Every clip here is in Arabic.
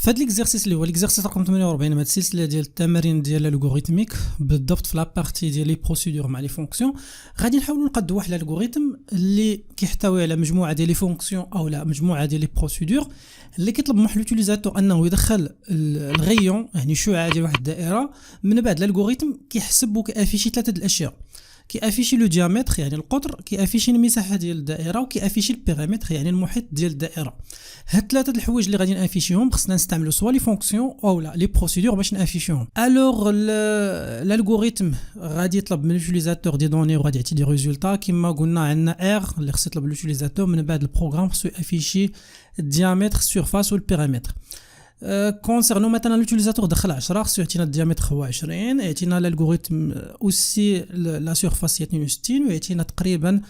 فهاد ليكزارسيس اللي هو ليكزارسيس رقم 48 من هاد السلسله ديال التمارين ديال الالغوريثميك بالضبط في لابارتي ديال لي بروسيدور مع لي فونكسيون غادي نحاولوا نقادوا واحد الالغوريثم اللي كيحتوي على مجموعه ديال لي فونكسيون او لا مجموعه ديال لي بروسيدور اللي كيطلب من اليوتيليزاتور انه يدخل الغيون يعني شعاع ديال واحد الدائره. من بعد الالغوريثم كيحسب وكيافيشي ثلاثه د الاشياء، كيافيشي لو ديامتر يعني القطر، كيافيشي المساحه ديال الدائره، وكيافيشي البيريمتر يعني المحيط ديال الدائره. هاد ثلاثه د الحوايج اللي غادي نافيشيهم خصنا نستعملوا سوا لي فونكسيون او لا لي بروسيدور باش نافيشيهم. الوغ الالغوريثم غادي يطلب من اليوتيليزاتور دي دوني وغادي يعطي دي ريزولطا. كما قلنا عندنا ار اللي خص يطلب اليوتيليزاتور. من بعد البروغرام خصو يافيشي الديامتر سيرفاس والبيريمتر. كونسيرنو مثلا اليوتيليزاتور دخل 10 خصو يعطينا الديامتر هو 20، يعطينا الالغوريثم اوسي لا سيرفاس 62 ويعطينا تقريبا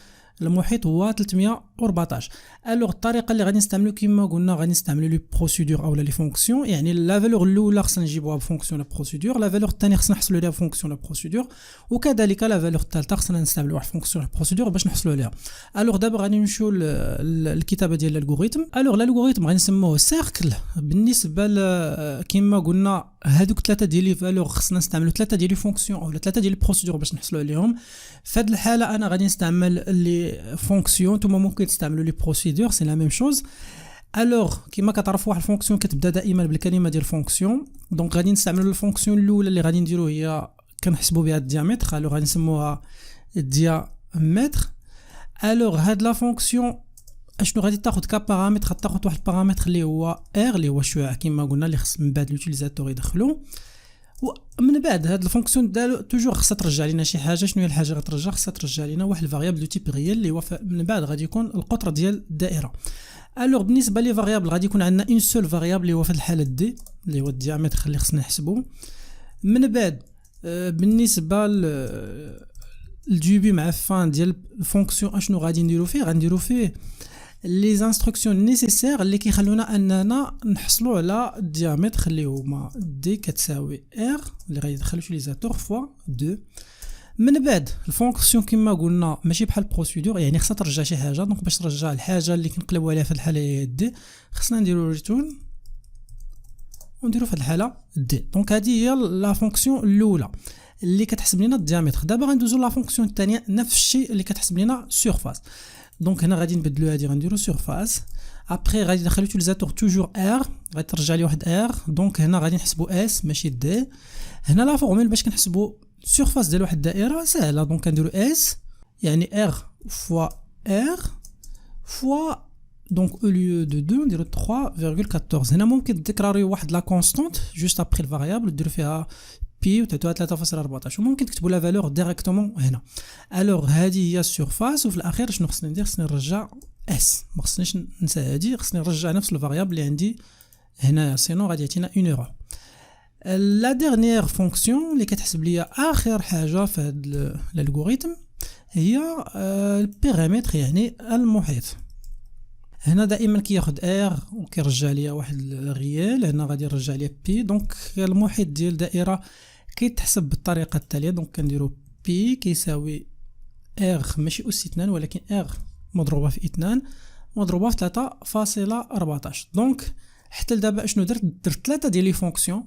المحيط هو 314. الوغ الطريقه اللي غادي نستعملو كما قلنا غادي نستعملو لي بروسيدور اولا لي فونكسيون، يعني لا فالور الاولى خصنا نجيبوها بفونكسيون لا بروسيدور، لا فالور الثانيه خصنا نحصلوا عليها بفونكسيون لا بروسيدور، وكذلك لا فالور الثالثه خصنا نستعملوا واحد فونكسيون لا بروسيدور باش نحصلوا عليها. الوغ دابا غادي نمشيو للكتابه ديال الالغوريثم. الوغ الالغوريثم غادي نسموه سيركل. بالنسبه كما قلنا هذوك ثلاثه ديال لي فالور خصنا نستعملوا ثلاثه ديال لي فونكسيون اولا ثلاثه ديال لي بروسيدور باش نحصلوا عليهم. في هذه الحاله انا غادي نستعمل لي فونكسيون، نتوما ممكن تستعملوا لي بروسيدور سي لا ميم شوز. الوغ كما كتعرفوا واحد الفونكسيون كتبدا دائما بالكلمه ديال فونكسيون، دونك غادي نستعملوا الفونكسيون الاولى اللي غادي نديرو هي كنحسبوا بها الديامتر. الوغ غادي نسموها الديامتر. الوغ هاد لا فونكسيون اشنو غادي تاخذ كبارامتر؟ تاخذ واحد البارامتر اللي هو ار اللي هو الشعاع كما قلنا اللي خص من بعد اليوتيليزاتور يدخلو. ومن بعد هاد الفونكسيون دالو توجور خصها ترجع لنا شي حاجه. شنو هي الحاجه اللي غترجع؟ خصها ترجع لنا واحد الفاريابل دو تيب ريال اللي هو من بعد غادي يكون القطر ديال الدائره. الوغ بالنسبه لي فاريابل غادي يكون عندنا اون سول فاريابل اللي هو في الحاله دي اللي هو الديامتر اللي خصنا نحسبو. من بعد بالنسبه الديبي مع فان ديال الفونكسيون اشنو غادي نديرو فيه؟ غنديرو فيه لي انستركسيون نيسيسير اللي كيخلونا اننا نحصلوا على الديامتر اللي هما دي كتساوي ار اللي غادي يدخل اليوتيليزاتور فوا 2. من بعد الفونكسيون كما قلنا ماشي بحال البروسيدور، يعني خصها ترجع شي حاجه. دونك باش ترجع الحاجه اللي كنقلبوا عليها في الحاله هي دي خصنا نديرو ريتورن ونديرو في هذه الحاله دي. دونك هذه هي لا فونكسيون الاولى اللي كتحسب لنا الديامتر. دابا غندوزو لا فونكسيون الثانيه نفس الشيء اللي كتحسب لنا سيرفاس. دونك هنا غادي نبدلو هادي غنديرو سيرفاس. ابري غادي ندخل اليوتيليزاتور توجور ار غادي ترجع لي واحد ار. دونك هنا غادي نحسبو اس ماشي دي. هنا لا فورمول باش كنحسبو سيرفاس ديال واحد الدائره سهله. دونك كنديرو اس يعني ار فوا ار فوا دونك او ليو دو 2 نديرو 3.14. هنا ممكن تكراريو واحد لا كونستانت جوست ابري الفاريابل ديرو فيها بي وتعطيوها 3.14 وممكن تكتبوا لا فالور ديريكتومون هنا. الوغ هذه هي السيرفاس. وفي الاخير شنو خصني ندير؟ خصني نرجع اس. ما خصنيش ننسى هذه، خصني نرجع نفس الفاريابل اللي عندي هنا سينو غادي يعطينا 1 اورو. لا ديرنيير فونكسيون اللي كتحسب لي اخر حاجه في هذا الالغوريثم هي البيريمتر يعني المحيط. هنا دائما كياخذ ار وكيرجع ليا واحد الريال. هنا غادي يرجع ليا بي. دونك المحيط ديال الدائره كيتحسب بالطريقه التاليه. دونك كنديرو بي كيساوي ار ماشي اس 2 ولكن ار مضروبه في 2 مضروبه في 3.14. دونك حتى لدابا اشنو درت ثلاثه ديال لي فونكسيون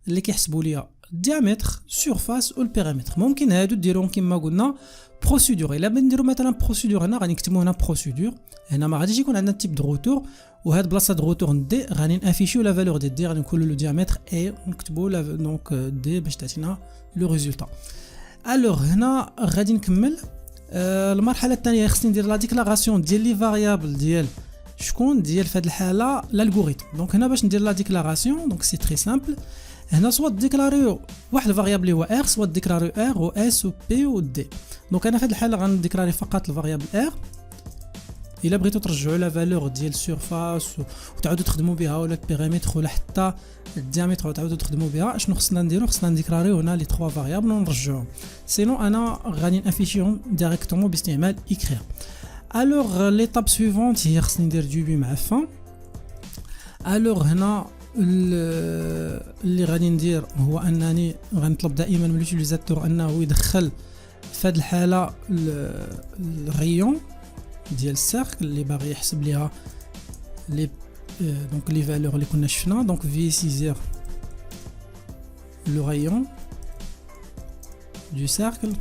اللي كيحسبوا ليا الديامتر سيرفاس والبيريمتر. ممكن هادو ديروهم كما قلنا بروسيدور. الا بنديرو مثلا بروسيدور هنا غادي نكتبو هنا بروسيدور. هنا ما غاديش يكون عندنا تيب دو روتور وهاد بلاصه دو روتور دي غادي نافيشيو لا فالور ديال دي غادي نقولوا لو ديامتر اي ونكتبوا لا دونك دي باش تعطينا لو ريزولطا. الوغ هنا غادي نكمل المرحله الثانيه. خصني ندير لا ديكلاراسيون ديال لي فاريابل ديال شكون ديال في هذه الحاله الالغوريثم. دونك هنا باش ندير لا ديكلاراسيون دونك سي تري سامبل. هنا سوا ديكلاريو واحد الفاريابل اللي هو ار سوا ديكلاريو ار و اس و بي و دي. دونك انا في هذه الحاله غنديكلاري فقط الفاريابل ار. الا بغيتو ترجعوا لا فالور ديال سيرفاس وتعاودوا تخدموا بها ولا البيريمتر ولا حتى الديامتر وتعاودوا تخدموا بها شنو خصنا نديرو؟ خصنا نديكلاريو هنا لي 3 فاريابل ونرجعوهم. سينو انا غادي نافيشيهم ديريكتومون باستعمال اكرير. الوغ ليطاب سويفونت هي خصني ندير دوبي مع فان. الوغ هنا اللي غادي ندير هو انني غنطلب دائما من اليوتيليزاتور انه يدخل في هذه الحاله الغيون ديال السيركل اللي باغي يحسب ليها لي donc les valeurs اللي كنا شفنا donc V6 le rayon du cercle.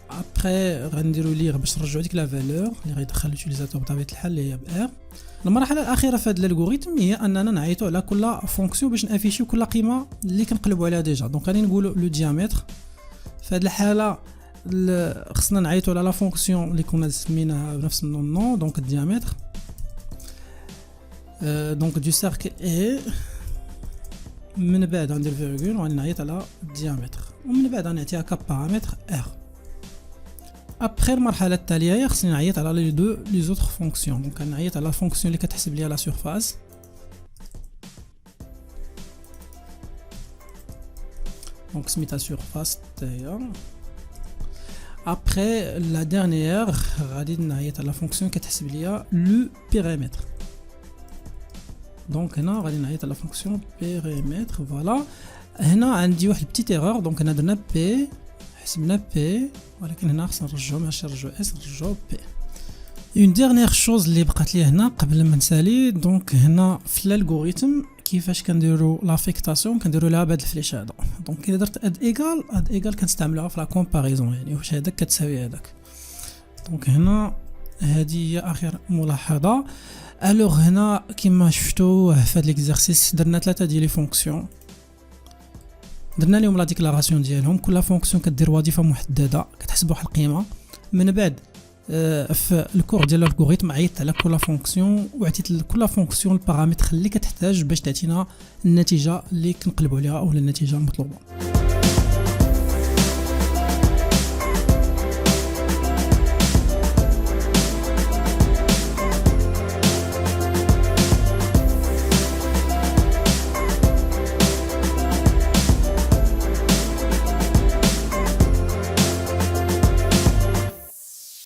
Après غنديرو لير باش نرجعو ديك لا فالور اللي غيدخل اليوتيليزاتور بطبيعه الحال اللي هي ب R. المرحله الاخيره في هذا الالغوريثم هي اننا نعيطوا على كل فونكسيون باش نافيشيو كل قيمه اللي كنقلبوا عليها ديجا. دونك غادي نقولوا لو ديامتر في هذه الحاله خصنا نعيطوا على لا فونكسيون اللي كنا سميناها بنفس النون دونك الديامتر دونك دو سيركل اي. من بعد غندير فيرغول وغادي نعيط على الديامتر ومن بعد غنعطيها كبارامتر ار. ابخي المرحله التاليه خصني نعيط على لي زوتر فونكسيون. دونك غنعيط على الفونكسيون اللي كتحسب ليا لا سورفاس دونك سميتها سورفاس تاهي. ابخي لا ديرنيير غادي نعيط على فونكسيون كتحسب ليا لو بيريمتر. دونك هنا غادي نعيط على فونكسيون بيريمتر. فوالا هنا عندي واحد بتيت ايرور. دونك هنا درنا بي حسبنا بي ولكن هنا خصنا نرجعو ماشي نرجعو اس نرجعو بي. اون ديرنيير شوز اللي بقات لي هنا قبل ما نسالي. دونك هنا في الالغوريثم كيفاش كنديرو لافيكتاسيون كنديرو لها بهاد الفليش هذا. دونك الا درت اد ايكال كنستعملوها في لا كومباريزون يعني واش هذاك كتساوي هذاك. دونك هنا هذه هي اخر ملاحظه. الوغ هنا كما شفتوا في هذا ليكزارسيس درنا 3 ديال لي فونكسيون درنا لهم لا ديكلاراسيون ديالهم. كل فونكسيون كدير وظيفه محدده كتحسب واحد القيمه. من بعد في الكور ديال الالغوريثم عيطت على كل فونكسيون وعطيت لكل فونكسيون البارامتر اللي كتحتاج باش تعطينا النتيجه اللي كنقلبوا عليها او النتيجه المطلوبه.